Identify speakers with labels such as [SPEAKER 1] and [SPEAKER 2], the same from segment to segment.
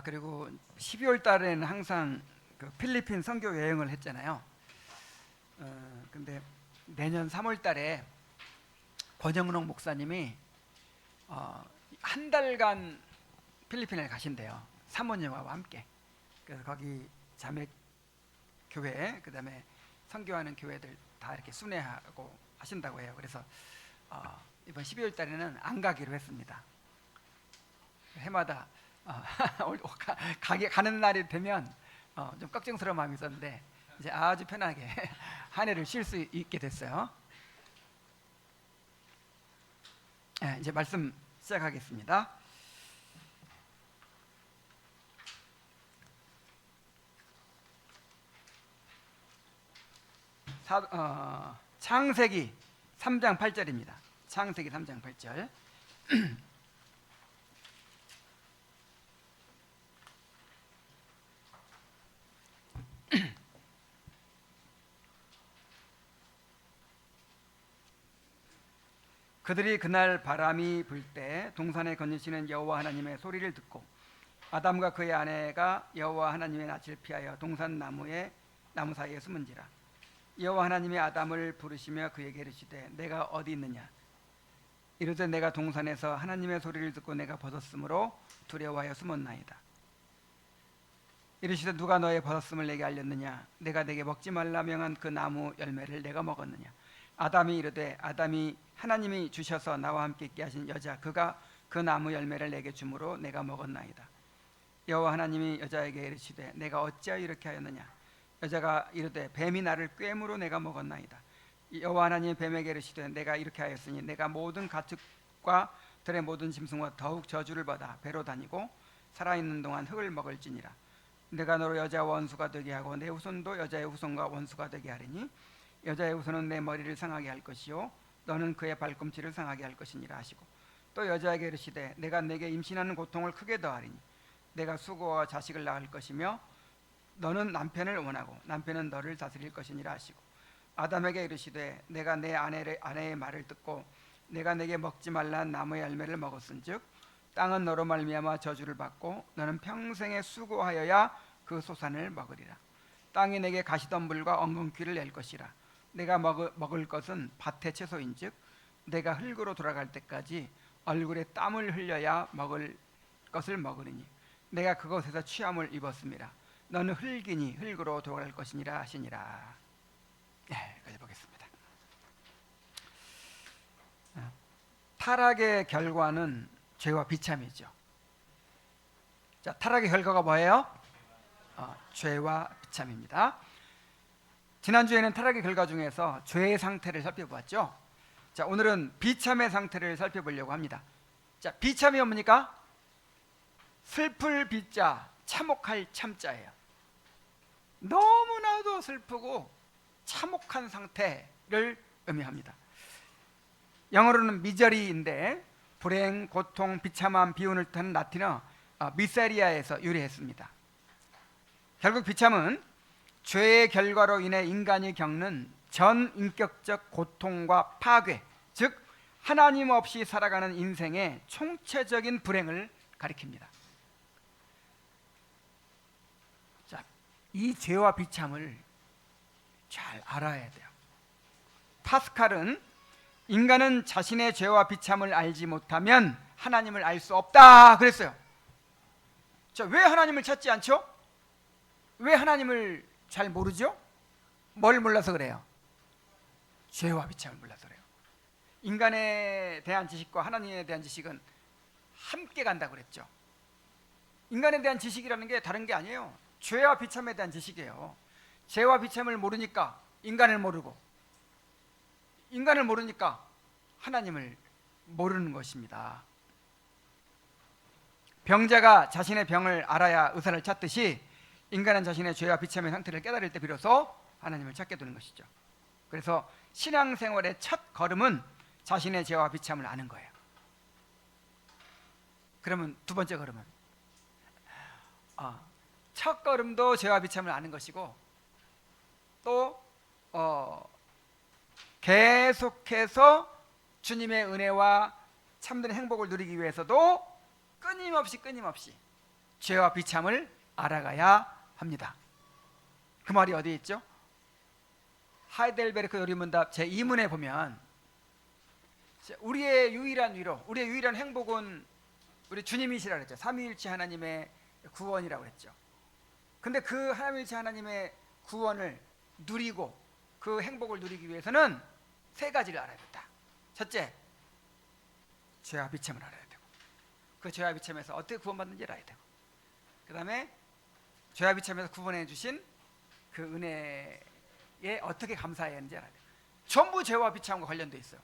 [SPEAKER 1] 그리고 12월 달에는 항상 그 필리핀 선교 여행을 했잖아요. 근데 내년 3월 달에 권영록 목사님이 한 달간 필리핀에 가신대요. 사모님하고 함께. 그래서 거기 자매 교회, 그다음에 선교하는 교회들 다 이렇게 순회하고 하신다고 해요. 그래서 이번 12월 달에는 안 가기로 했습니다. 해마다 가는 날이 되면 좀 걱정스러운 마음이 있었는데 이제 아주 편하게 한 해를 쉴 수 있게 됐어요. 이제 말씀 시작하겠습니다. 창세기 3장 8절입니다. 창세기 3장 8절. 그들이 그날 바람이 불 때 동산에 거니시는 여호와 하나님의 소리를 듣고 아담과 그의 아내가 여호와 하나님의 낯을 피하여 동산 나무 사이에 숨은지라. 여호와 하나님이 아담을 부르시며 그에게 이르시되 내가 어디 있느냐. 이르되 내가 동산에서 하나님의 소리를 듣고 내가 벗었으므로 두려워하여 숨었나이다. 이르시되 누가 너의 벗었음을 내게 알렸느냐. 내가 내게 먹지 말라 명한 그 나무 열매를 내가 먹었느냐. 아담이 이르되 아담이 하나님이 주셔서 나와 함께 있게 하신 여자 그가 그 나무 열매를 내게 주므로 내가 먹었나이다. 여호와 하나님이 여자에게 이르시되 내가 어찌하여 이렇게 하였느냐. 여자가 이르되 뱀이 나를 꾀므로 내가 먹었나이다. 여호와 하나님이 뱀에게 이르시되 내가 이렇게 하였으니 내가 모든 가축과 들의 모든 짐승과 더욱 저주를 받아 배로 다니고 살아있는 동안 흙을 먹을지니라. 내가 너로 여자와 원수가 되게 하고 내 후손도 여자의 후손과 원수가 되게 하리니 여자의 후손은 내 머리를 상하게 할 것이요 너는 그의 발꿈치를 상하게 할 것이니라 하시고 또 여자에게 이르시되 내가 내게 임신하는 고통을 크게 더하리니 내가 수고와 자식을 낳을 것이며 너는 남편을 원하고 남편은 너를 다스릴 것이니라 하시고 아담에게 이르시되 내가 내 아내의 말을 듣고 내가 내게 먹지 말란 나무의 열매를 먹었은즉 땅은 너로 말미암아 저주를 받고 너는 평생에 수고하여야 그 소산을 먹으리라. 땅이 내게 가시덤불과 엉겅퀴를 낼 것이라. 내가 먹을 것은 밭의 채소인즉 내가 흙으로 돌아갈 때까지 얼굴에 땀을 흘려야 먹을 것을 먹으리니 내가 그곳에서 취함을 입었음이라. 너는 흙이니 흙으로 돌아갈 것이니라 하시니라. 여기까지 보겠습니다. 타락의 결과는 죄와 비참이죠. 자, 타락의 결과가 뭐예요? 죄와 비참입니다. 지난주에는 타락의 결과 중에서 죄의 상태를 살펴보았죠. 자, 오늘은 비참의 상태를 살펴보려고 합니다. 자, 비참이 뭡니까? 슬플 비자, 참혹할 참자예요. 너무나도 슬프고 참혹한 상태를 의미합니다. 영어로는 미저리인데 불행, 고통, 비참함, 비운을 뜻하는 라틴어 미세리아에서 유래했습니다. 결국 비참은 죄의 결과로 인해 인간이 겪는 전 인격적 고통과 파괴, 즉 하나님 없이 살아가는 인생의 총체적인 불행을 가리킵니다. 자, 이 죄와 비참을 잘 알아야 돼요. 파스칼은 인간은 자신의 죄와 비참을 알지 못하면 하나님을 알 수 없다 그랬어요. 자, 왜 하나님을 찾지 않죠? 왜 하나님을 잘 모르죠? 뭘 몰라서 그래요? 죄와 비참을 몰라서 그래요. 인간에 대한 지식과 하나님에 대한 지식은 함께 간다고 그랬죠. 인간에 대한 지식이라는 게 다른 게 아니에요. 죄와 비참에 대한 지식이에요. 죄와 비참을 모르니까 인간을 모르고 인간을 모르니까 하나님을 모르는 것입니다. 병자가 자신의 병을 알아야 의사를 찾듯이 인간은 자신의 죄와 비참의 상태를 깨달을 때 비로소 하나님을 찾게 되는 것이죠. 그래서 신앙생활의 첫 걸음은 자신의 죄와 비참을 아는 거예요. 그러면 두 번째 걸음은 첫 걸음도 죄와 비참을 아는 것이고 또 계속해서 주님의 은혜와 참된 행복을 누리기 위해서도 끊임없이 죄와 비참을 알아가야 합니다. 그 말이 어디에 있죠? 하이델베르크 요리문답 제2문에 보면 우리의 유일한 위로, 우리의 유일한 행복은 우리 주님이시라 그랬죠. 삼위일체 하나님의 구원이라고 그랬죠. 근데 그 하나님일체 하나님의 구원을 누리고 그 행복을 누리기 위해서는 세 가지를 알아야 된다. 첫째, 죄와 비참을 알아야 되고, 그 죄와 비참에서 어떻게 구원받는지 알아야 되고, 그 다음에 죄와 비참에서 구원해 주신 그 은혜에 어떻게 감사해야 하는지 알아야 돼요. 전부 죄와 비참과 관련돼 있어요.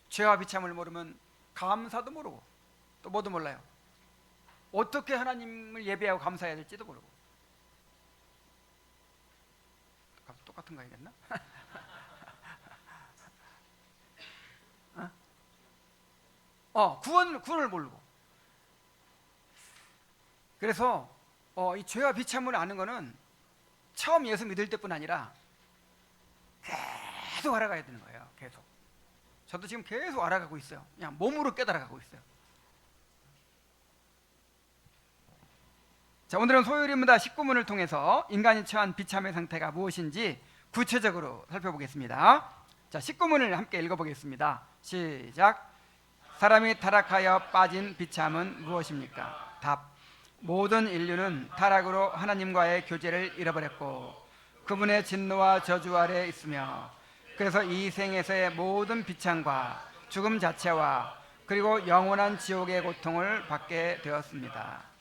[SPEAKER 1] 죄와 비참을 모르면 감사도 모르고 또 뭐도 몰라요. 어떻게 하나님을 예배하고 감사해야 될지도 모르고. 똑같은 거 아니겠나? 구원을 모르고. 그래서 이 죄와 비참을 아는 거는 처음 예수 믿을 때뿐 아니라 계속 알아가야 되는 거예요. 계속. 저도 지금 계속 알아가고 있어요. 그냥 몸으로 깨달아가고 있어요. 자, 오늘은 소요리문답 19문을 통해서 인간이 처한 비참의 상태가 무엇인지 구체적으로 살펴보겠습니다. 자, 19문을 함께 읽어보겠습니다. 시작. 사람이 타락하여 빠진 비참은 무엇입니까? 답. 모든 인류는 타락으로 하나님과의 교제를 잃어버렸고 그분의 진노와 저주 아래 있으며 그래서 이 생에서의 모든 비참과 죽음 자체와 그리고 영원한 지옥의 고통을 받게 되었습니다.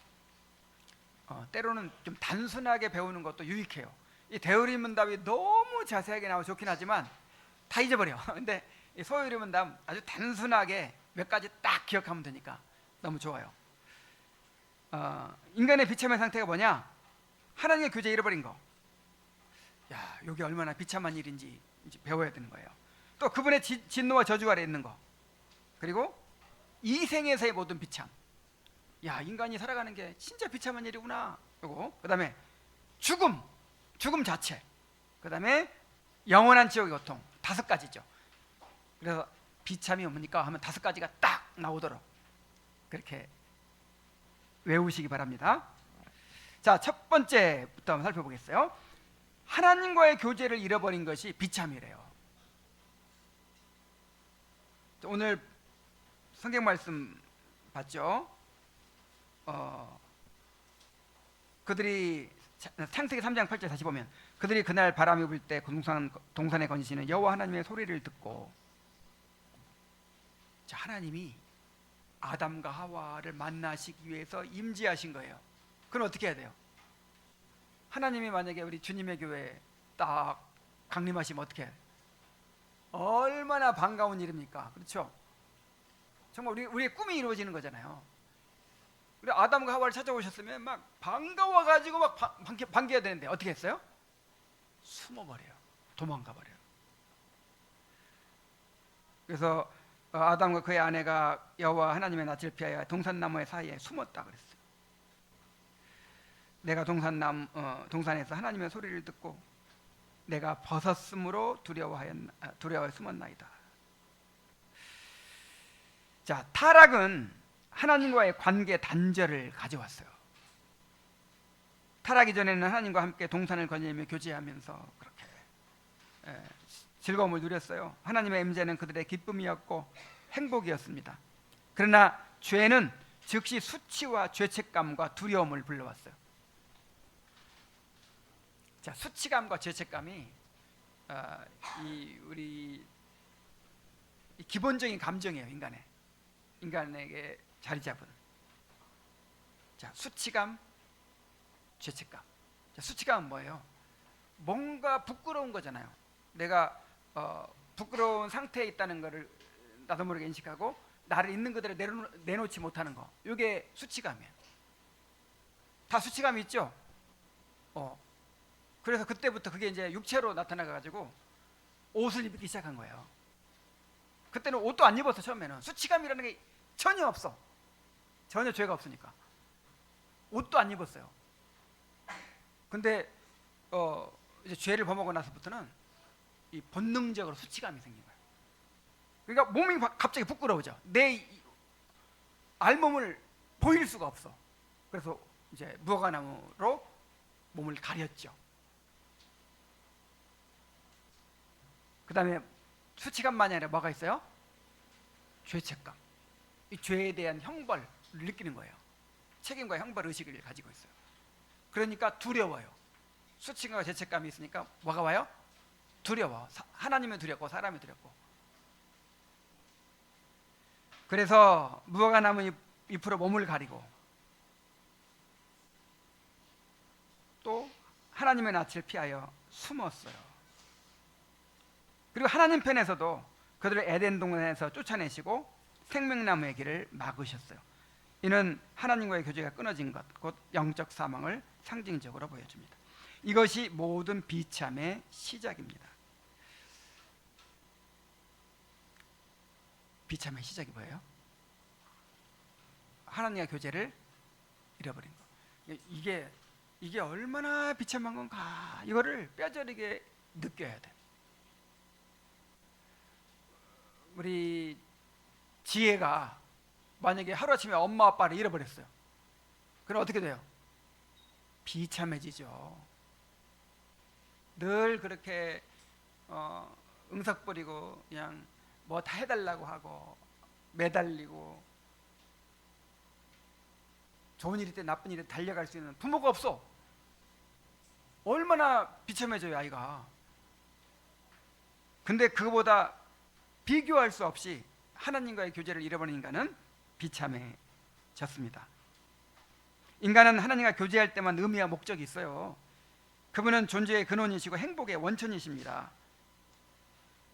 [SPEAKER 1] 때로는 좀 단순하게 배우는 것도 유익해요. 이 대요리문답이 너무 자세하게 나와 좋긴 하지만 다 잊어버려. 근데 이 소요리문답 아주 단순하게 몇 가지 딱 기억하면 되니까 너무 좋아요. 인간의 비참의 상태가 뭐냐? 하나님의 교제 잃어버린 거. 야, 여기 얼마나 비참한 일인지 이제 배워야 되는 거예요. 또 그분의 진노와 저주 아래 있는 거. 그리고 이 생에서의 모든 비참. 야, 인간이 살아가는 게 진짜 비참한 일이구나. 그리고 그다음에 죽음 자체. 그다음에 영원한 지옥의 고통. 5가지죠. 그래서 비참이 뭡니까 하면 5가지가 딱 나오도록 그렇게 외우시기 바랍니다. 자, 첫 번째부터 한번 살펴보겠어요. 하나님과의 교제를 잃어버린 것이 비참이래요. 오늘 성경 말씀 봤죠? 그들이 창세기 3장 8절 다시 보면 그들이 그날 바람이 불 때 동산에 거니시는 여호와 하나님의 소리를 듣고, 자, 하나님이 아담과 하와를 만나시기 위해서 임재하신 거예요. 그럼 어떻게 해야 돼요? 하나님이 만약에 우리 주님의 교회에 딱 강림하시면 어떻게 해요? 얼마나 반가운 일입니까? 그렇죠? 정말 우리의 꿈이 이루어지는 거잖아요. 우리 아담과 하와를 찾아오셨으면 막 반가워가지고 막 반겨야 되는데 어떻게 했어요? 숨어버려요. 도망가버려요. 그래서 아담과 그의 아내가 여호와 하나님의 낯을 피하여 동산나무의 사이에 숨었다 그랬어요. 내가 동산에서 하나님의 소리를 듣고 내가 벗었으므로 두려워하여 숨었나이다. 자, 타락은 하나님과의 관계 단절을 가져왔어요. 타락이 전에는 하나님과 함께 동산을 거닐며 교제하면서 그렇게 즐거움을 누렸어요. 하나님의 임재는 그들의 기쁨이었고 행복이었습니다. 그러나 죄는 즉시 수치와 죄책감과 두려움을 불러왔어요. 자, 수치감과 죄책감이 우리 기본적인 감정이에요. 인간에게 자리 잡은. 자, 수치감, 죄책감. 자, 수치감은 뭐예요? 뭔가 부끄러운 거잖아요. 내가 부끄러운 상태에 있다는 것을 나도 모르게 인식하고 나를 있는 그대로 내놓지 못하는 거. 이게 수치감이에요. 다 수치감이 있죠. 그래서 그때부터 그게 이제 육체로 나타나가지고 옷을 입기 시작한 거예요. 그때는 옷도 안 입었어. 처음에는 수치감이라는 게 전혀 없어. 전혀 죄가 없으니까 옷도 안 입었어요. 근데 이제 죄를 범하고 나서부터는 이 본능적으로 수치감이 생긴 거예요. 그러니까 몸이 갑자기 부끄러워져. 내 알몸을 보일 수가 없어. 그래서 이제 무화과나무로 몸을 가렸죠. 그 다음에 수치감만이 아니라 뭐가 있어요? 죄책감. 이 죄에 대한 형벌을 느끼는 거예요. 책임과 형벌 의식을 가지고 있어요. 그러니까 두려워요. 수치감과 죄책감이 있으니까 뭐가 와요? 두려워. 하나님은 두렵고 사람이 두렵고. 그래서 무화과나무 잎으로 몸을 가리고 또 하나님의 낯을 피하여 숨었어요. 그리고 하나님 편에서도 그들을 에덴 동산에서 쫓아내시고 생명나무의 길을 막으셨어요. 이는 하나님과의 교제가 끊어진 것, 곧 영적 사망을 상징적으로 보여줍니다. 이것이 모든 비참의 시작입니다. 비참의 시작이 뭐예요? 하나님과 교제를 잃어버린 것. 이게 얼마나 비참한 건가, 이거를 뼈저리게 느껴야 돼. 우리 지혜가 만약에 하루아침에 엄마 아빠를 잃어버렸어요. 그럼 어떻게 돼요? 비참해지죠. 늘 그렇게 응석 부리고 그냥 뭐 다 해달라고 하고 매달리고 좋은 일이 때 나쁜 일에 달려갈 수 있는 부모가 없어. 얼마나 비참해져요, 아이가. 근데 그거보다 비교할 수 없이 하나님과의 교제를 잃어버린 인간은 비참해졌습니다. 인간은 하나님과 교제할 때만 의미와 목적이 있어요. 그분은 존재의 근원이시고 행복의 원천이십니다.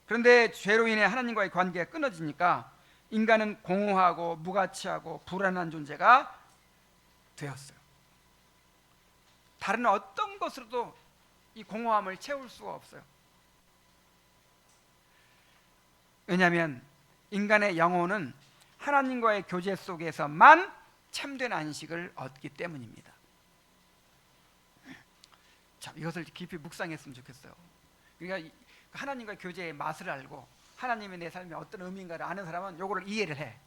[SPEAKER 1] 그런데 죄로 인해 하나님과의 관계가 끊어지니까 인간은 공허하고 무가치하고 불안한 존재가 되었어요. 다른 어떤 것으로도 이 공허함을 채울 수가 없어요. 왜냐하면 인간의 영혼은 하나님과의 교제 속에서만 참된 안식을 얻기 때문입니다. 참, 이것을 깊이 묵상했으면 좋겠어요. 그러니까 하나님과 교제의 맛을 알고 하나님이 내 삶에 어떤 의미인가를 아는 사람은 이거를 이해를 해.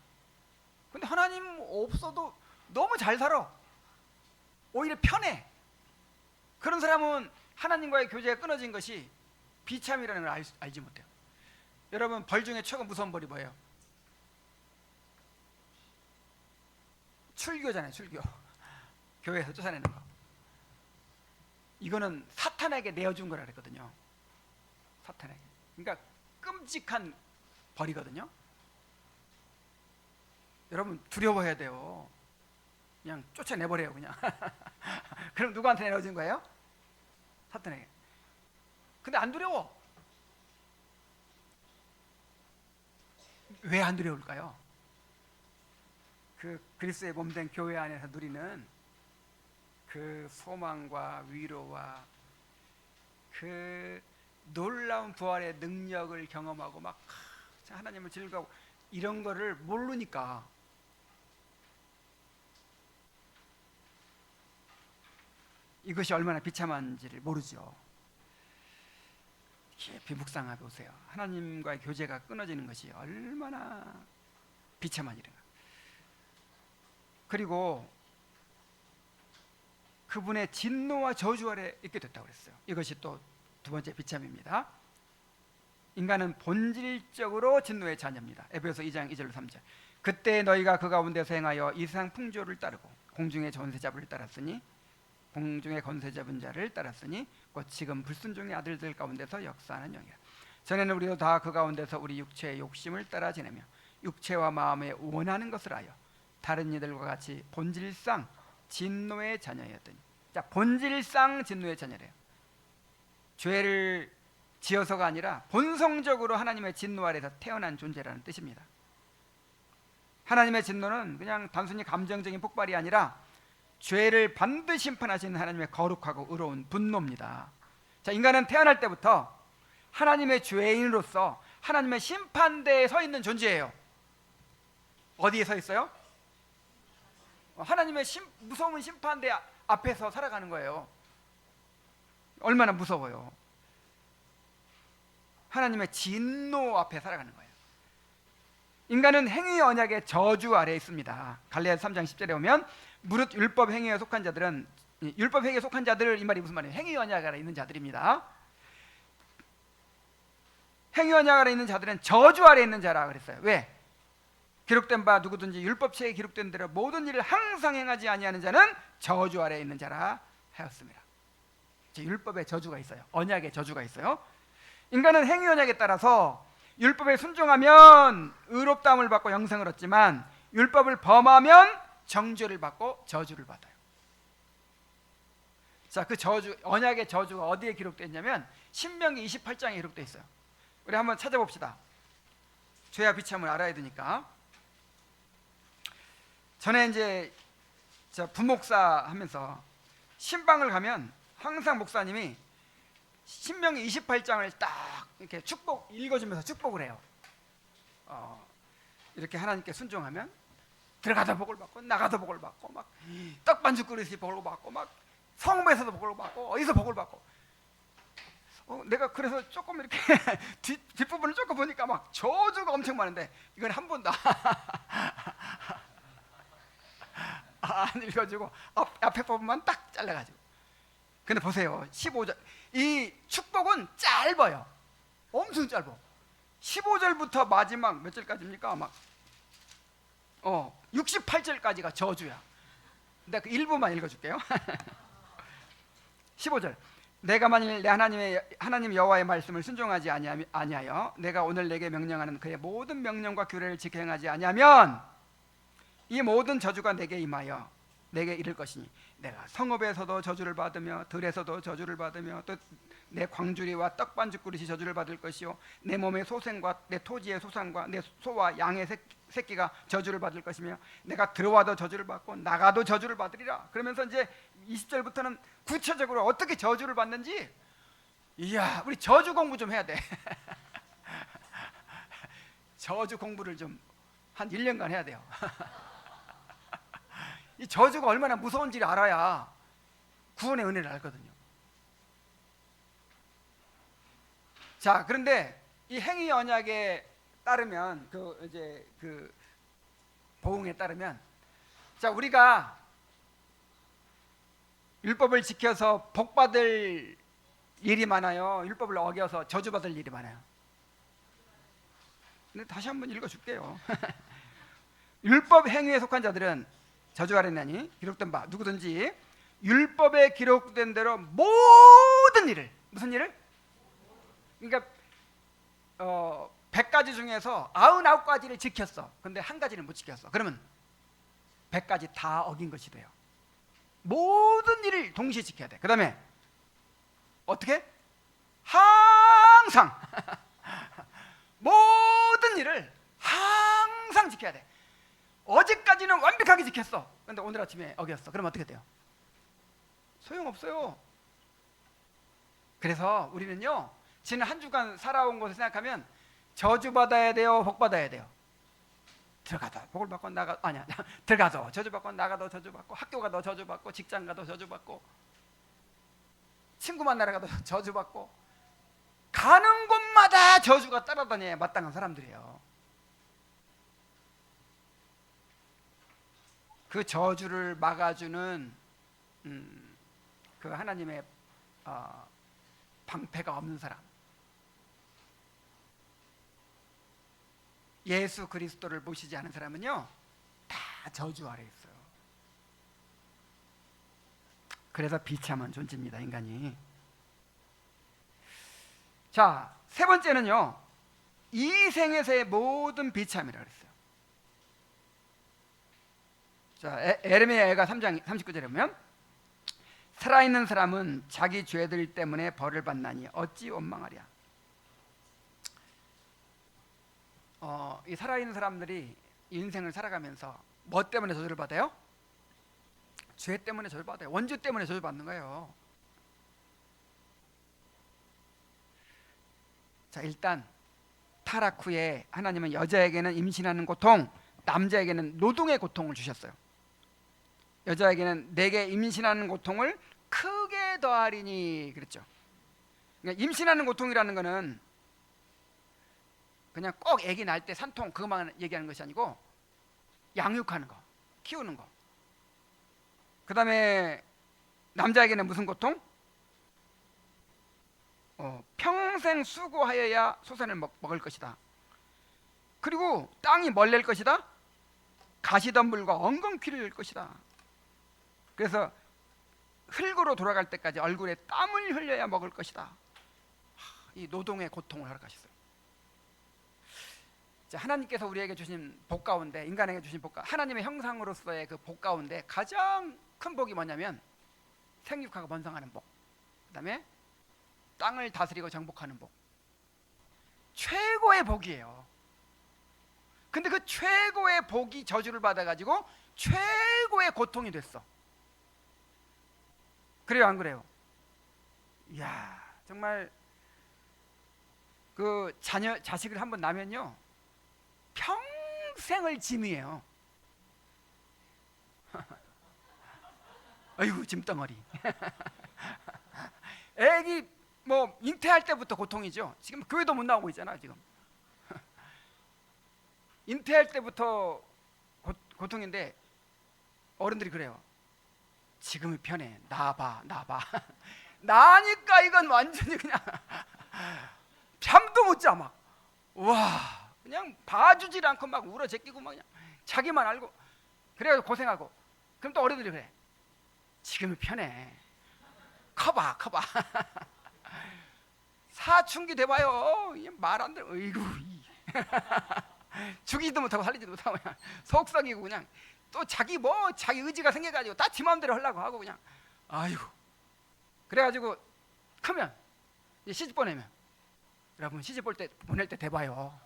[SPEAKER 1] 근데 하나님 없어도 너무 잘 살아. 오히려 편해. 그런 사람은 하나님과의 교제가 끊어진 것이 비참이라는 걸 알지 못해요. 여러분, 벌 중에 최고 무서운 벌이 뭐예요? 출교잖아요. 출교. 교회에서 쫓아내는 거. 이거는 사탄에게 내어준 거라 그랬거든요. 사탄에게. 그러니까 끔찍한 벌이거든요. 여러분, 두려워해야 돼요. 그냥 쫓아내버려요, 그냥. 그럼 누구한테 내어준 거예요? 사탄에게. 근데 안 두려워. 왜 안 두려울까요? 그 그리스도의 몸된 교회 안에서 누리는 그 소망과 위로와 그 놀라운 부활의 능력을 경험하고 막 하나님을 즐거워 이런 거를 모르니까. 이것이 얼마나 비참한지를 모르죠. 깊이 묵상해 보세요. 하나님과의 교제가 끊어지는 것이 얼마나 비참한 일인가. 그리고 그분의 진노와 저주 아래 있게 됐다고 그랬어요. 이것이 또 두 번째 비참입니다. 인간은 본질적으로 진노의 자녀입니다. 에베소서 2장 2절로 3절. 그때 너희가 그 가운데서 행하여 이상 풍조를 따르고 공중의 전세자를 따랐으니 공중의 권세 잡은 자를 따랐으니 곧 지금 불순종의 아들들 가운데서 역사하는 영이라. 전에는 우리도 다 그 가운데서 우리 육체의 욕심을 따라 지내며 육체와 마음에 원하는 것을 하여 다른 이들과 같이 본질상 진노의 자녀였더니. 자, 본질상 진노의 자녀래요. 죄를 지어서가 아니라 본성적으로 하나님의 진노 아래서 태어난 존재라는 뜻입니다. 하나님의 진노는 그냥 단순히 감정적인 폭발이 아니라 죄를 반드시 심판하시는 하나님의 거룩하고 의로운 분노입니다. 자, 인간은 태어날 때부터 하나님의 죄인으로서 하나님의 심판대에 서 있는 존재예요. 어디에 서 있어요? 하나님의 무서운 심판대 앞에서 살아가는 거예요. 얼마나 무서워요. 하나님의 진노 앞에 살아가는 거예요. 인간은 행위 언약의 저주 아래에 있습니다. 갈라디아서 3장 10절에 보면 무릇 율법 행위에 속한 자들은, 율법 행위에 속한 자들, 이 말이 무슨 말이에요? 행위 언약 아래 있는 자들입니다. 행위 언약 아래 있는 자들은 저주 아래 있는 자라 그랬어요. 왜? 기록된 바 누구든지 율법책에 기록된 대로 모든 일을 항상 행하지 아니하는 자는 저주 아래 있는 자라 하였습니다. 율법에 저주가 있어요. 언약에 저주가 있어요. 인간은 행위 언약에 따라서 율법에 순종하면 의롭다함을 받고 영생을 얻지만 율법을 범하면 정죄를 받고 저주를 받아요. 자, 그 저주, 언약의 저주가 어디에 기록되어 있냐면 신명기 28장에 기록되어 있어요. 우리 한번 찾아봅시다. 죄와 비참을 알아야 되니까. 전에 이제 부목사 하면서 신방을 가면 항상 목사님이 신명기 28장을 딱 이렇게 읽어주면서 축복을 해요. 이렇게 하나님께 순종하면 들어가도 복을 받고 나가도 복을 받고 막 떡반죽 그릇이 복을 받고 막 성읍에서도 복을 받고 어디서 복을 받고. 내가 그래서 조금 이렇게 뒷부분을 조금 보니까 막 저주가 엄청 많은데 이건 한 번도 안 읽어주고 앞에 부분만 딱 잘라가지고. 근데 보세요, 15절 이 축복은 짧아요. 엄청 짧아. 15절부터 마지막 몇 절까지입니까? 막 68절까지가 저주야. 내가 그 일부만 읽어줄게요. 15절 내가 만일 내 하나님 여호와의 말씀을 순종하지 아니하여 내가 오늘 내게 명령하는 그의 모든 명령과 규례를 지켜 행하지 아니하면 이 모든 저주가 내게 임하여 내게 이를 것이니 내가 성읍에서도 저주를 받으며 들에서도 저주를 받으며 또 내 광주리와 떡반죽 그릇이 저주를 받을 것이요 내 몸의 소생과 내 토지의 소산과 내 소와 양의 새끼가 저주를 받을 것이며 내가 들어와도 저주를 받고 나가도 저주를 받으리라. 그러면서 이제 20절부터는 구체적으로 어떻게 저주를 받는지, 이야, 우리 저주 공부 좀 해야 돼. 저주 공부를 좀 한 1년간 해야 돼요. 이 저주가 얼마나 무서운지를 알아야 구원의 은혜를 알거든요. 자, 그런데 이 행위 언약에 따르면 그 보응에 따르면, 자, 우리가 율법을 지켜서 복 받을 일이 많아요, 율법을 어겨서 저주 받을 일이 많아요? 근데 다시 한번 읽어줄게요. 율법 행위에 속한 자들은 저주 아래 있나니 기록된 바 누구든지 율법에 기록된 대로 모든 일을, 무슨 일을? 그러니까 100가지 중에서 99가지를 지켰어. 근데 한 가지를 못 지켰어. 그러면 100가지 다 어긴 것이 돼요. 모든 일을 동시에 지켜야 돼. 그 다음에 어떻게? 항상 모든 일을 항상 지켜야 돼. 어제까지는 완벽하게 지켰어. 근데 오늘 아침에 어겼어. 그럼 어떻게 돼요? 소용없어요. 그래서 우리는요, 지난 한 주간 살아온 것을 생각하면 저주받아야 돼요, 복받아야 돼요? 들어가도 복을 받고 들어가도 저주받고 나가도 저주받고 학교 가도 저주받고 직장 가도 저주받고 친구 만나러 가도 저주받고 가는 곳마다 저주가 따라다녀야 마땅한 사람들이에요. 그 저주를 막아주는 그 하나님의 방패가 없는 사람, 예수 그리스도를 모시지 않은 사람은요, 다 저주 아래 있어요. 그래서 비참한 존재입니다, 인간이. 자, 세 번째는요, 이 생에서의 모든 비참이라고 그랬어요. 자, 에레미야가 3장 39절에 보면 살아있는 사람은 자기 죄들 때문에 벌을 받나니 어찌 원망하랴. 이 살아있는 사람들이 인생을 살아가면서 뭐 때문에 저주를 받아요? 죄 때문에 저주를 받아요. 원죄 때문에 저주를 받는 거예요. 자, 일단 타락 후에 하나님은 여자에게는 임신하는 고통, 남자에게는 노동의 고통을 주셨어요. 여자에게는 내게 임신하는 고통을 크게 더하리니 그랬죠. 그러니까 임신하는 고통이라는 거는 그냥 꼭 아기 낳을 때 산통 그것만 얘기하는 것이 아니고 양육하는 거, 키우는 거, 그 다음에 남자에게는 무슨 고통? 평생 수고하여야 소산을 먹을 것이다. 그리고 땅이 뭘 낼 것이다? 가시덤불과 엉겅퀴를 낼 것이다. 그래서 흙으로 돌아갈 때까지 얼굴에 땀을 흘려야 먹을 것이다. 이 노동의 고통을 허락하셨어요. 하나님께서 우리에게 주신 복 가운데, 인간에게 주신 복, 하나님의 형상으로서의 그 복 가운데 가장 큰 복이 뭐냐면 생육하고 번성하는 복, 그 다음에 땅을 다스리고 정복하는 복, 최고의 복이에요. 근데 그 최고의 복이 저주를 받아가지고 최고의 고통이 됐어. 그래요, 안 그래요? 이야, 정말 그 자식을 한번 낳으면요 평생을 짐이에요. 아이고 짐덩어리. 애기 뭐 잉태할 때부터 고통이죠. 지금 교회도 못 나오고 있잖아 지금. 잉태할 때부터 고통인데 어른들이 그래요. 지금이 편해. 나봐. 나니까 이건 완전히 그냥 잠도 못 자 막. 와, 그냥 봐주질 않고 막 울어 제끼고 막 그냥 자기만 알고 그래가지고 고생하고. 그럼 또 어른들이 그래. 지금이 편해. 커봐. 사춘기 돼봐요. 말 안 들어. 어이구. 죽이지도 못하고 살리지도 못하고 그냥 속썩이고 그냥 또 자기 의지가 생겨가지고 다 지 마음대로 하려고 하고 그냥 아이고. 그래가지고 크면 이제 시집 보내면 여러분 시집 보낼 때 돼봐요.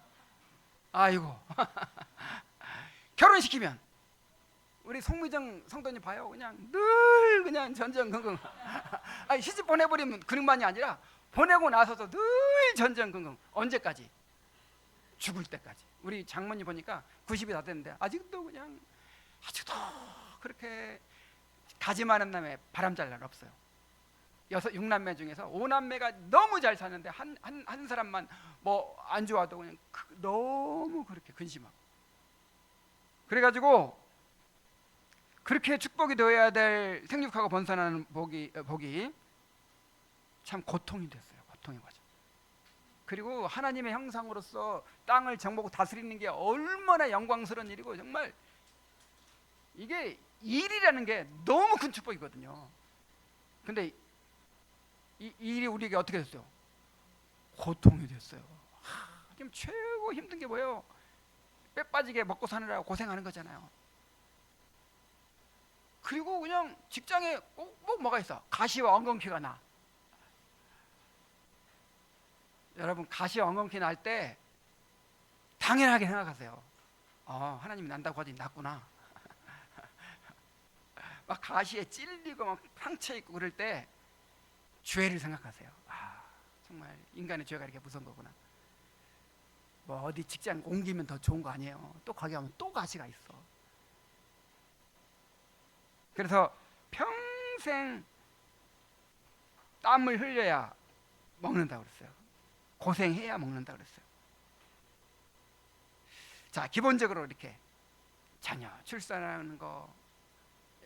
[SPEAKER 1] 아이고. 결혼시키면 우리 송미정 성도님 봐요. 그냥 늘 그냥 전전긍긍. 아니 시집 보내버리면 그릇만이 아니라 보내고 나서도 늘 전전긍긍. 언제까지? 죽을 때까지. 우리 장모님 보니까 90이 다 됐는데 아직도 그렇게 가지 많은 남에 바람 잘 날 없어요. 6남매 중에서 5남매가 너무 잘 사는데 한 사람만 뭐 안 좋아도 그냥 너무 그렇게 근심하고. 그래가지고 그렇게 축복이 되어야 될 생육하고 번성하는 복이 참 고통이 됐어요. 고통의 과정. 그리고 하나님의 형상으로서 땅을 정복하고 다스리는 게 얼마나 영광스러운 일이고 정말 이게 일이라는 게 너무 큰 축복이거든요. 근데 이 일이 우리에게 어떻게 됐어요? 고통이 됐어요. 지금 최고 힘든 게 뭐예요? 빼 빠지게 먹고 사느라고 고생하는 거잖아요. 그리고 그냥 직장에 꼭 뭐가 있어? 가시와 엉겅퀴가 나. 여러분 가시와 엉겅퀴 날 때 당연하게 생각하세요. 하나님이 난다고 하더니 났구나. 막 가시에 찔리고 막 상처 있고 그럴 때 죄를 생각하세요. 정말 인간의 죄가 이렇게 무서운 거구나. 뭐 어디 직장 옮기면 더 좋은 거 아니에요. 또 거기 가면 또 가시가 있어. 그래서 평생 땀을 흘려야 먹는다고 그랬어요. 고생해야 먹는다고 그랬어요. 자, 기본적으로 이렇게 자녀 출산하는 거,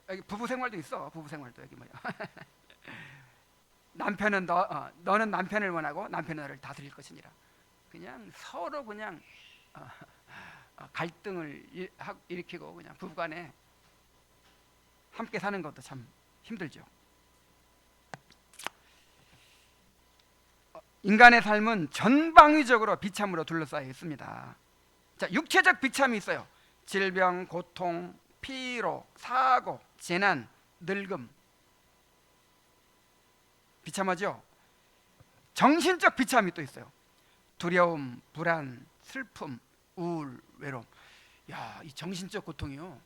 [SPEAKER 1] 여기 부부 생활도 있어. 부부 생활도 여기 뭐야. 남편은 너는 남편을 원하고 남편은 너를 다스릴 것이니라. 그냥 서로 그냥 갈등을 일으키고 그냥 부부간에 함께 사는 것도 참 힘들죠. 인간의 삶은 전방위적으로 비참으로 둘러싸여 있습니다. 자, 육체적 비참이 있어요. 질병, 고통, 피로, 사고, 재난, 늙음. 비참하죠? 정신적 비참이 또 있어요. 두려움, 불안, 슬픔, 우울, 외로움. 야, 이 정신적 고통이요.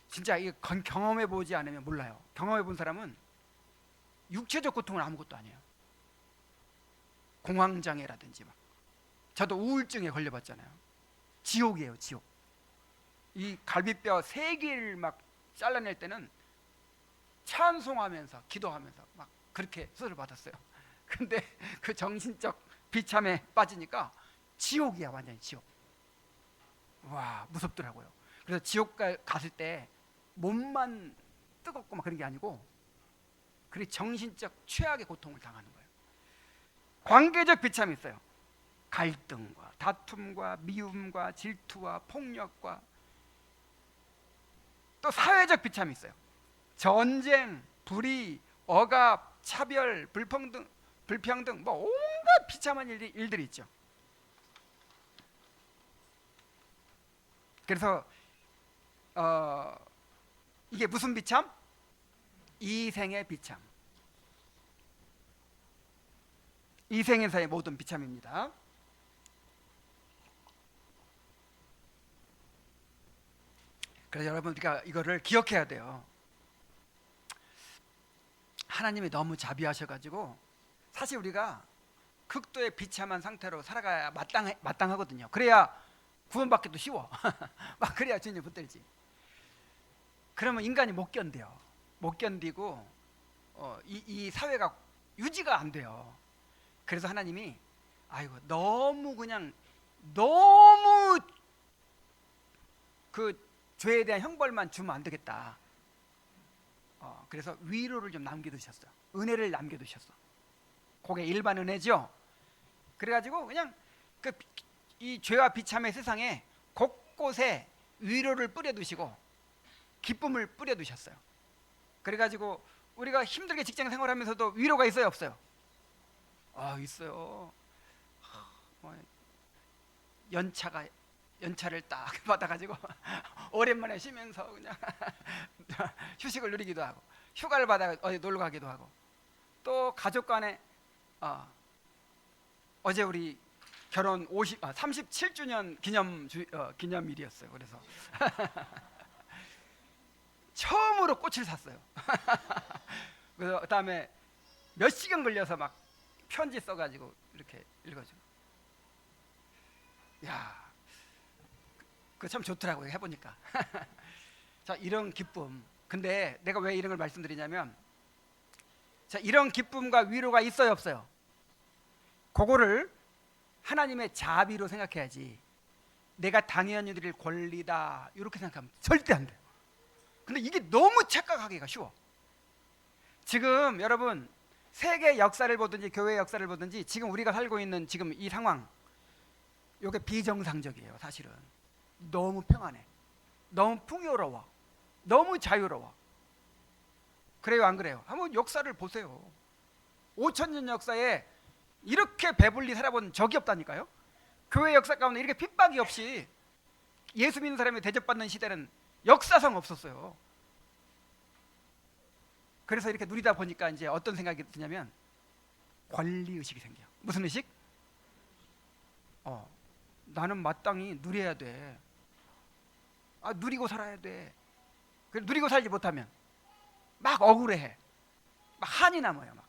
[SPEAKER 1] 진짜 이거 경험해 보지 않으면 몰라요. 경험해 본 사람은 육체적 고통은 아무것도 아니에요. 공황장애라든지 막. 저도 우울증에 걸려봤잖아요. 지옥이에요, 지옥. 이 갈비뼈 3개를 막 잘라낼 때는 찬송하면서 기도하면서 막 그렇게 수술을 받았어요. 근데 그 정신적 비참에 빠지니까 지옥이야, 완전히 지옥. 와, 무섭더라고요. 그래서 지옥 갔을 때 몸만 뜨겁고 막 그런 게 아니고 그리 정신적 최악의 고통을 당하는 거예요. 관계적 비참이 있어요. 갈등과 다툼과 미움과 질투와 폭력과 또 사회적 비참이 있어요. 전쟁, 불의, 억압, 차별, 불평등 뭐 온갖 비참한 일들이 있죠. 그래서 이게 무슨 비참? 이생의 비참. 이생에서의 모든 비참입니다. 그래서 여러분 우리가 이거를 기억해야 돼요. 하나님이 너무 자비하셔가지고 사실 우리가 극도의 비참한 상태로 살아가야 마땅하거든요. 그래야 구원받기도 쉬워. 막 그래야 주님 붙들지. 그러면 인간이 못 견뎌요. 못 견디고 이 사회가 유지가 안 돼요. 그래서 하나님이 아이고 너무 그 죄에 대한 형벌만 주면 안 되겠다. 그래서 위로를 좀 남겨두셨어요. 은혜를 남겨두셨어. 그게 일반 은혜죠. 그래가지고 그냥 이 죄와 비참의 세상에 곳곳에 위로를 뿌려두시고 기쁨을 뿌려두셨어요. 그래가지고 우리가 힘들게 직장 생활하면서도 위로가 있어요, 없어요? 있어요. 연차를 딱 받아가지고 오랜만에 쉬면서 그냥 휴식을 누리기도 하고, 휴가를 받아 어디 놀러 가기도 하고, 또 가족 간에 어제 우리 결혼 37주년 기념일이었어요. 그래서 처음으로 꽃을 샀어요. 그래서 그다음에 몇 시간 걸려서 막 편지 써가지고 이렇게 읽어주고, 야, 그 참 좋더라고요. 해보니까. 자, 이런 기쁨. 근데 내가 왜 이런 걸 말씀드리냐면, 자, 이런 기쁨과 위로가 있어요, 없어요? 그거를 하나님의 자비로 생각해야지, 내가 당연히 누릴 권리다 이렇게 생각하면 절대 안 돼요. 근데 이게 너무 착각하기가 쉬워. 지금 여러분 세계 역사를 보든지 교회 역사를 보든지 지금 우리가 살고 있는 지금 이 상황, 이게 비정상적이에요. 사실은 너무 평안해, 너무 풍요로워, 너무 자유로워. 그래요, 안 그래요? 한번 역사를 보세요. 5,000년 역사에 이렇게 배불리 살아본 적이 없다니까요. 교회 역사 가운데 이렇게 핍박이 없이 예수 믿는 사람이 대접받는 시대는 역사상 없었어요. 그래서 이렇게 누리다 보니까 이제 어떤 생각이 드냐면 권리의식이 생겨요. 무슨 의식? 나는 마땅히 누려야 돼. 누리고 살아야 돼. 누리고 살지 못하면 막 억울해해. 막 한이 남아요. 막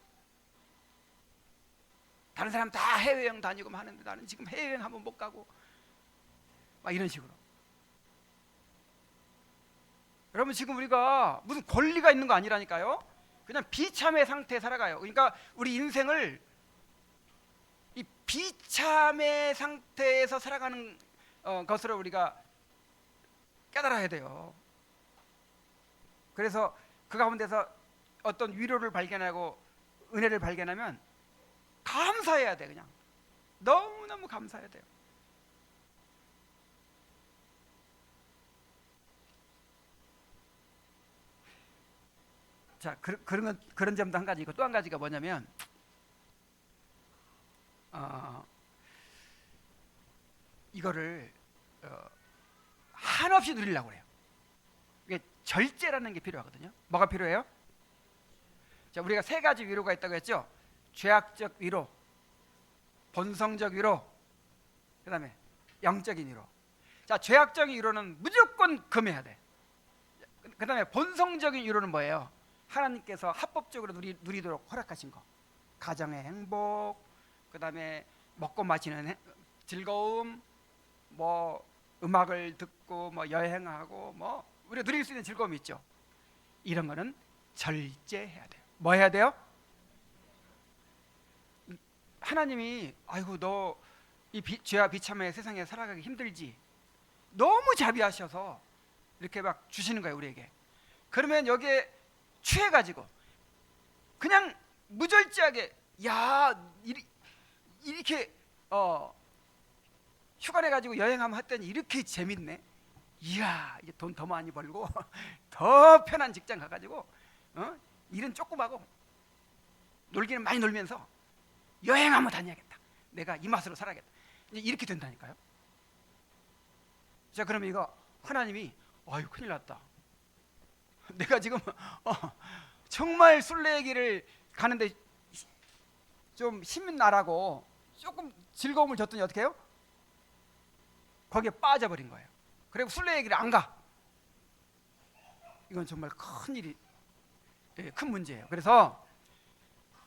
[SPEAKER 1] 다른 사람 다 해외여행 다니고 하는데 나는 지금 해외여행 한번 못 가고, 막 이런 식으로. 여러분 지금 우리가 무슨 권리가 있는 거 아니라니까요. 그냥 비참의 상태에 살아가요. 그러니까 우리 인생을 이 비참의 상태에서 살아가는 것으로 우리가 깨달아야 돼요. 그래서 그 가운데서 어떤 위로를 발견하고 은혜를 발견하면 감사해야 돼. 그냥 너무너무 감사해야 돼요. 자, 그런 점도 한 가지 있고, 또 한 가지가 뭐냐면 이거를 한없이 누리려고 그래요. 이게 절제라는 게 필요하거든요. 뭐가 필요해요? 자, 우리가 세 가지 위로가 있다고 했죠. 죄악적 위로, 본성적 위로, 그 다음에 영적인 위로. 자, 죄악적인 위로는 무조건 금해야 돼. 그 다음에 본성적인 위로는 뭐예요? 하나님께서 합법적으로 누리도록 허락하신 거. 가정의 행복, 그 다음에 먹고 마시는 즐거움, 뭐 음악을 듣고 뭐 여행하고 뭐 우리가 누릴 수 있는 즐거움이 있죠. 이런 거는 절제해야 돼요. 뭐 해야 돼요? 하나님이 아이고 너 이 죄와 비참의 세상에 살아가기 힘들지, 너무 자비하셔서 이렇게 막 주시는 거예요, 우리에게. 그러면 여기에 취해가지고 그냥 무절제하게 이렇게 휴가 내가지고 여행하면 했더니 이렇게 재밌네. 이야, 이제 돈 더 많이 벌고 더 편한 직장 가가지고 일은 조금 하고 놀기는 많이 놀면서 여행 한번 다녀야겠다. 내가 이 맛으로 살아야겠다. 이제 이렇게 된다니까요. 자, 그러면 이거 하나님이 아유 큰일 났다. 내가 지금 정말 순례길을 가는데 좀 힘이 나라고 조금 즐거움을 줬더니 어떻게 해요? 거기에 빠져버린 거예요. 그리고 순례길을 안 가. 이건 정말 큰 일이, 큰 문제예요. 그래서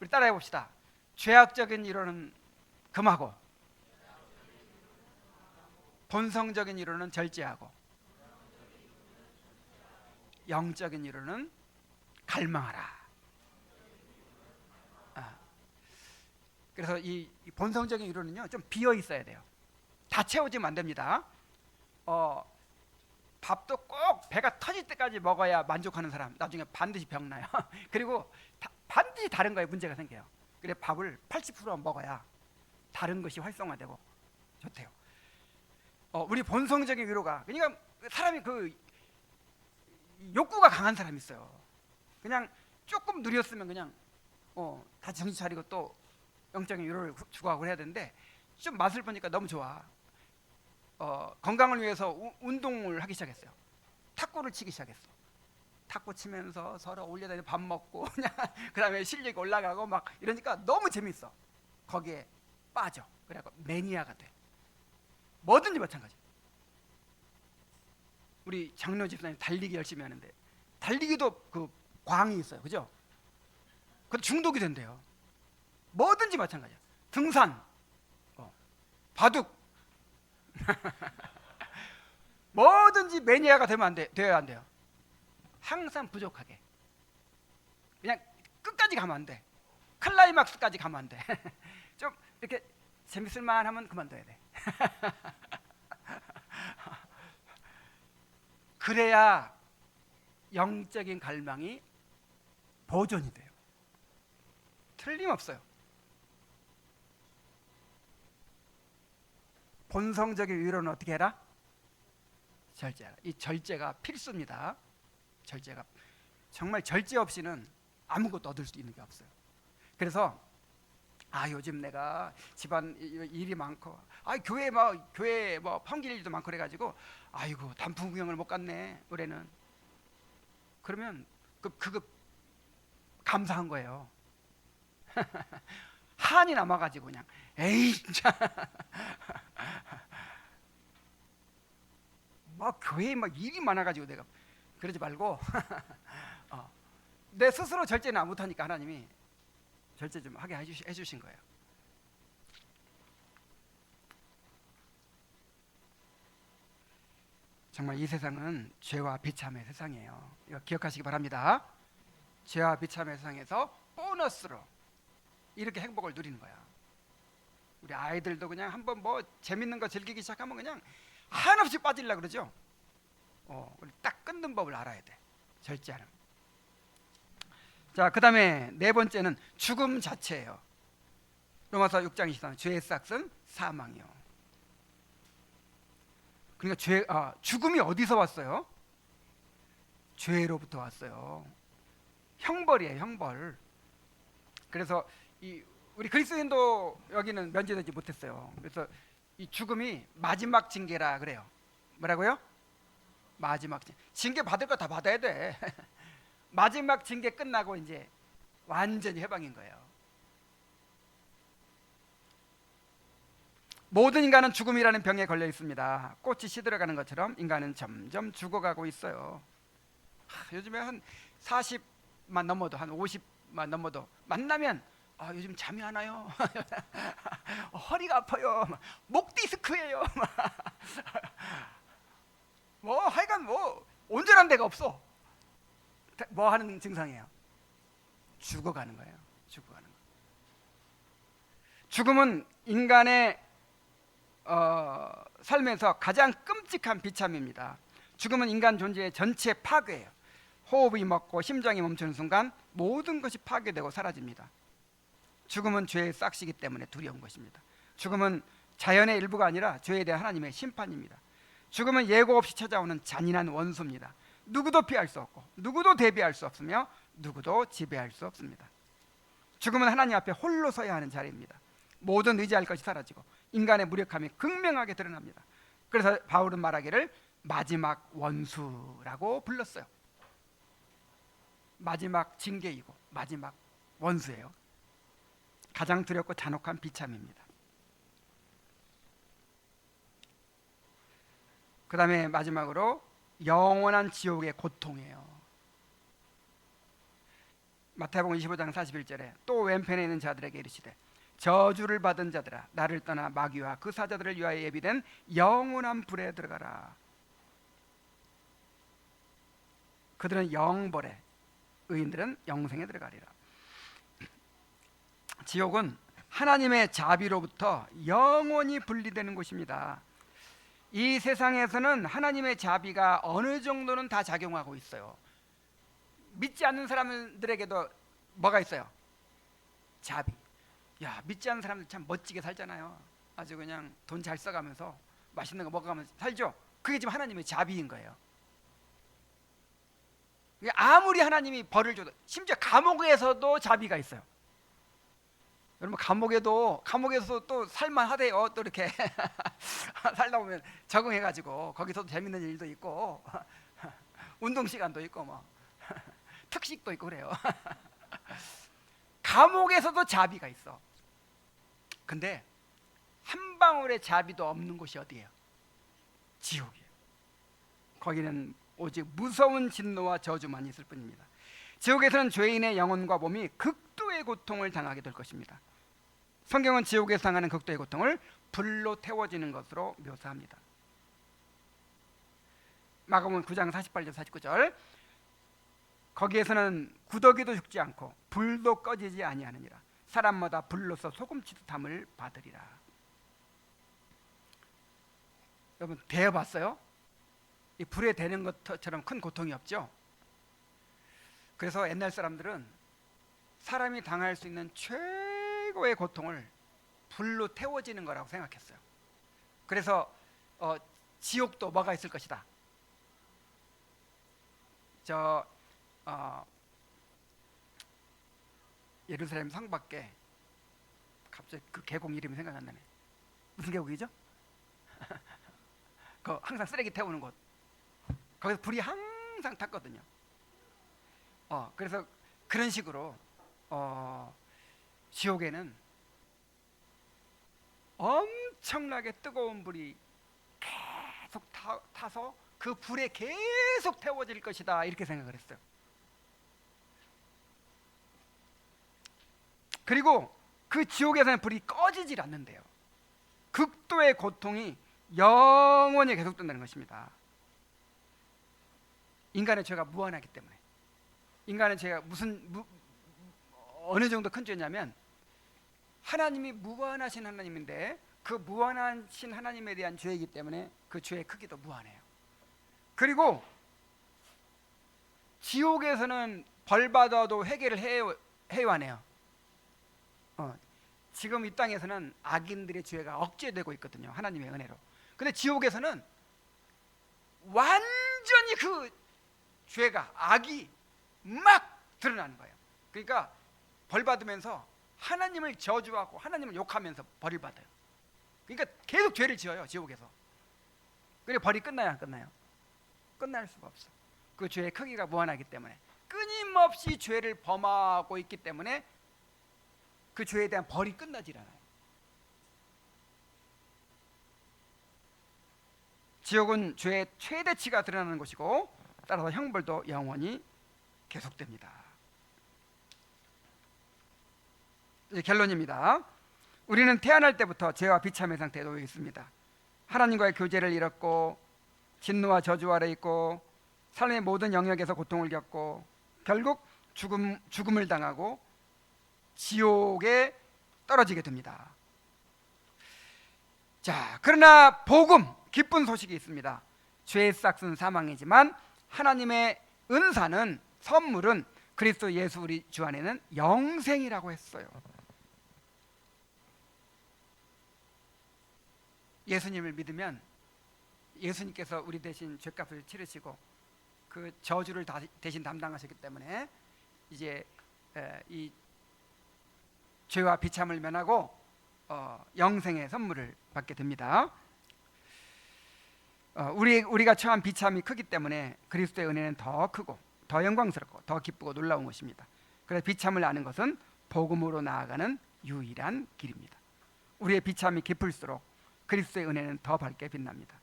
[SPEAKER 1] 우리 따라해 봅시다. 죄악적인 이론은 금하고 본성적인 이론은 절제하고 영적인 이론은 갈망하라. 그래서 이 본성적인 이론은요 좀 비어 있어야 돼요. 다 채워지면 안 됩니다. 밥도 꼭 배가 터질 때까지 먹어야 만족하는 사람 나중에 반드시 병나요. 그리고 반드시 다른 거에 문제가 생겨요. 그래 밥을 80% 먹어야 다른 것이 활성화되고 좋대요. 우리 본성적인 위로가, 그러니까 사람이 그 욕구가 강한 사람이 있어요. 그냥 조금 누렸으면 그냥 다 정신 차리고 또 영적인 위로를 추구하고 해야 되는데 좀 맛을 보니까 너무 좋아. 건강을 위해서 운동을 하기 시작했어요. 탁구를 치기 시작했어. 탁구 치면서 서로 올려다니고 밥 먹고 그냥 그다음에 실력이 올라가고 막 이러니까 너무 재밌어. 거기에 빠져. 그래갖고 매니아가 돼. 뭐든지 마찬가지. 우리 장로 집사님 달리기 열심히 하는데 달리기도 그 광이 있어요, 그죠? 그 중독이 된대요. 뭐든지 마찬가지야. 등산, 바둑, 뭐든지 매니아가 되면 안 돼, 되어야 안 돼요. 항상 부족하게. 그냥 끝까지 가면 안 돼. 클라이막스까지 가면 안 돼. 좀 이렇게 재밌을만 하면 그만둬야 돼. 그래야 영적인 갈망이 보존이 돼요. 틀림없어요. 본성적인 위로는 어떻게 해라? 절제하라. 이 절제가 필수입니다. 절제가 정말 절제 없이는 아무것도 얻을 수 있는 게 없어요. 그래서 요즘 내가 집안 일이 많고 교회 뭐 평길 일도 많고 그래가지고 아이고 단풍 구경을 못 갔네 올해는. 그러면 그거 감사한 거예요. 한이 남아가지고 그냥 에이 진짜 막 교회에 막 일이 많아가지고 내가 그러지 말고 내 스스로 절제는 못하니까 하나님이 절제 좀 하게 해주신 거예요. 정말 이 세상은 죄와 비참의 세상이에요. 이거 기억하시기 바랍니다. 죄와 비참의 세상에서 보너스로 이렇게 행복을 누리는 거야. 우리 아이들도 그냥 한번 뭐 재밌는 거 즐기기 시작하면 그냥 한없이 빠지려고 그러죠. 우리 딱 끊는 법을 알아야 돼. 절제하는. 자, 그 다음에 네 번째는 죽음 자체예요. 로마서 6장 23절 죄의 싹은 사망이요. 그러니까 죽음이 어디서 왔어요? 죄로부터 왔어요. 형벌이에요, 형벌. 그래서 우리 그리스도인도 여기는 면제되지 못했어요. 그래서 이 죽음이 마지막 징계라 그래요. 뭐라고요? 마지막 징계 받을 거 다 받아야 돼. 마지막 징계 끝나고 이제 완전히 해방인 거예요. 모든 인간은 죽음이라는 병에 걸려 있습니다. 꽃이 시들어가는 것처럼 인간은 점점 죽어가고 있어요. 요즘에 한 40만 넘어도 한 50만 넘어도 만나면 요즘 잠이 안 와요. 허리가 아파요. 목 디스크예요. 뭐 하여간 뭐 온전한 데가 없어. 뭐 하는 증상이에요? 죽어가는 거예요. 죽어가는 거. 죽음은 인간의 삶에서 가장 끔찍한 비참입니다. 죽음은 인간 존재의 전체 파괴예요. 호흡이 멎고 심장이 멈추는 순간 모든 것이 파괴되고 사라집니다. 죽음은 죄의 싹시기 때문에 두려운 것입니다. 죽음은 자연의 일부가 아니라 죄에 대한 하나님의 심판입니다. 죽음은 예고 없이 찾아오는 잔인한 원수입니다. 누구도 피할 수 없고 누구도 대비할 수 없으며 누구도 지배할 수 없습니다. 죽음은 하나님 앞에 홀로 서야 하는 자리입니다. 모든 의지할 것이 사라지고 인간의 무력함이 극명하게 드러납니다. 그래서 바울은 말하기를 마지막 원수라고 불렀어요. 마지막 징계이고 마지막 원수예요. 가장 두렵고 잔혹한 비참입니다. 그 다음에 마지막으로 영원한 지옥의 고통이에요. 마태복음 25장 41절에 또 왼편에 있는 자들에게 이르시되 저주를 받은 자들아 나를 떠나 마귀와 그 사자들을 위하여 예비된 영원한 불에 들어가라. 그들은 영벌에, 의인들은 영생에 들어가리라. 지옥은 하나님의 자비로부터 영원히 분리되는 곳입니다. 이 세상에서는 하나님의 자비가 어느 정도는 다 작용하고 있어요. 믿지 않는 사람들에게도 뭐가 있어요? 자비. 야, 믿지 않는 사람들 참 멋지게 살잖아요. 아주 그냥 돈 잘 써가면서 맛있는 거 먹어가면서 살죠. 그게 지금 하나님의 자비인 거예요. 아무리 하나님이 벌을 줘도, 심지어 감옥에서도 자비가 있어요. 여러분, 감옥에서 또 살만하대요. 또 이렇게 살다 보면 적응해가지고 거기서도 재밌는 일도 있고 운동 시간도 있고 뭐 특식도 있고 그래요. 감옥에서도 자비가 있어. 근데 한 방울의 자비도 없는 곳이 어디예요? 지옥이에요. 거기는 오직 무서운 진노와 저주만 있을 뿐입니다. 지옥에서는 죄인의 영혼과 몸이 극도의 고통을 당하게 될 것입니다. 성경은 지옥에서 당하는 극도의 고통을 불로 태워지는 것으로 묘사합니다. 마가복음 9장 48절 49절 거기에서는 구더기도 죽지 않고 불도 꺼지지 아니하느니라. 사람마다 불로서 소금치듯 함을 받으리라. 여러분, 대어봤어요? 이 불에 대는 것처럼 큰 고통이 없죠? 그래서 옛날 사람들은 사람이 당할 수 있는 최고의 고통을 불로 태워지는 거라고 생각했어요. 그래서 지옥도 뭐가 있을 것이다. 예루살렘 성 밖에 갑자기 그 계곡 이름이 생각 안 나네. 무슨 계곡이죠? 그 항상 쓰레기 태우는 곳. 거기서 불이 항상 탔거든요. 그래서 그런 식으로 지옥에는 엄청나게 뜨거운 불이 계속 타서 그 불에 계속 태워질 것이다, 이렇게 생각을 했어요. 그리고 그 지옥에서는 불이 꺼지질 않는데요. 극도의 고통이 영원히 계속된다는 것입니다. 인간의 죄가 무한하기 때문에. 인간의 죄가 어느 정도 큰 죄냐면, 하나님이 무한하신 하나님인데 그 무한하신 하나님에 대한 죄이기 때문에 그 죄의 크기도 무한해요. 그리고 지옥에서는 벌 받아도 회개를 해요 안 해요? 지금 이 땅에서는 악인들의 죄가 억제되고 있거든요, 하나님의 은혜로. 근데 지옥에서는 완전히 그 죄가, 악이 막 드러나는 거예요. 그러니까 벌 받으면서 하나님을 저주하고 하나님을 욕하면서 벌을 받아요. 그러니까 계속 죄를 지어요, 지옥에서. 그래, 벌이 끝나요, 안 끝나요? 끝날 수가 없어. 그 죄의 크기가 무한하기 때문에, 끊임없이 죄를 범하고 있기 때문에 그 죄에 대한 벌이 끝나질 않아요. 지옥은 죄의 최대치가 드러나는 곳이고, 따라서 형벌도 영원히 계속됩니다. 이제 결론입니다. 우리는 태어날 때부터 죄와 비참의 상태에 놓여 있습니다. 하나님과의 교제를 잃었고, 진노와 저주 아래 있고, 삶의 모든 영역에서 고통을 겪고, 결국 죽음을 당하고 지옥에 떨어지게 됩니다. 자, 그러나 복음, 기쁜 소식이 있습니다. 죄의 싹은 사망이지만 하나님의 은사는, 선물은 그리스도 예수 우리 주 안에는 영생이라고 했어요. 예수님을 믿으면 예수님께서 우리 대신 죄값을 치르시고 그 저주를 대신 담당하셨기 때문에 이제 이 죄와 비참을 면하고 영생의 선물을 받게 됩니다. 우리가 처한 비참이 크기 때문에 그리스도의 은혜는 더 크고 더 영광스럽고 더 기쁘고 놀라운 것입니다. 그래서 비참을 아는 것은 복음으로 나아가는 유일한 길입니다. 우리의 비참이 깊을수록 그리스도의 은혜는 더 밝게 빛납니다.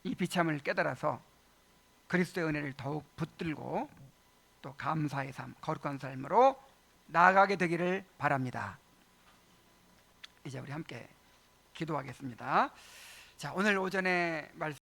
[SPEAKER 1] 이 비참을 깨달아서 그리스도의 은혜를 더욱 붙들고 또 감사의 삶, 거룩한 삶으로 나아가게 되기를 바랍니다. 이제 우리 함께 기도하겠습니다. 자, 오늘 오전에 말씀